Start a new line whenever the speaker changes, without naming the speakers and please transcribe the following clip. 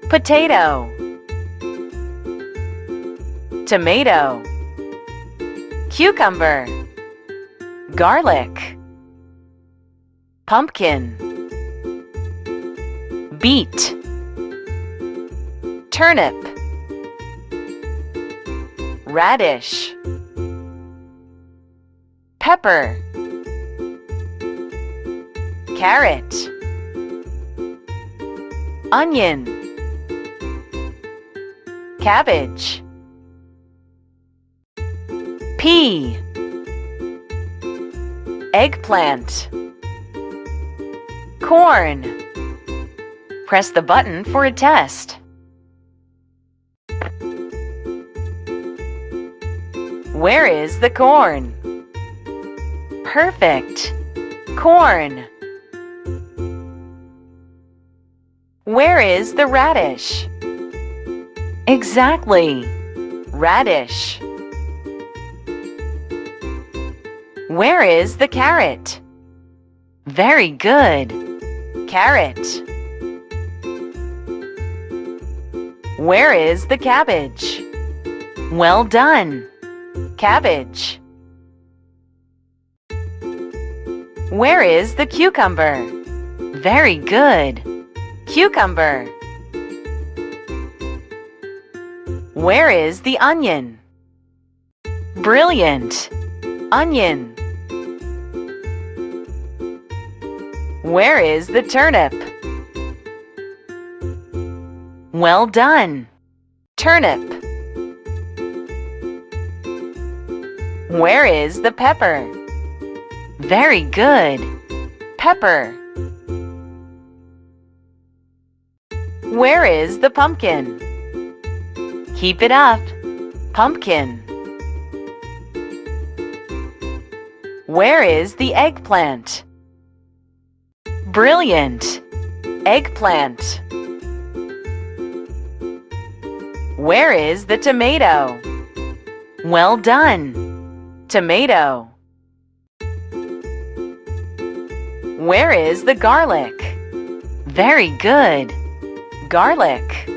potato, tomato, cucumber, garlic, pumpkin, beet, turnip, radish, pepper, carrot, onion, cabbage, pea, eggplant, corn. Press the button for a test. Where is the corn? Perfect. Corn. Where is the radish? Exactly. Radish. Where is the carrot? Very good. Carrot. Where is the cabbage? Well done. Cabbage. Where is the cucumber? Very good. Cucumber. Where is the onion? Brilliant. Onion. Where is the turnip? Well done. Turnip. Where is the pepper? Very good. Pepper. Where is the pumpkin? Keep it up. Pumpkin. Where is the eggplant? Brilliant. Eggplant. Where is the tomato? Well done. Tomato. Where is the garlic? Very good. Garlic.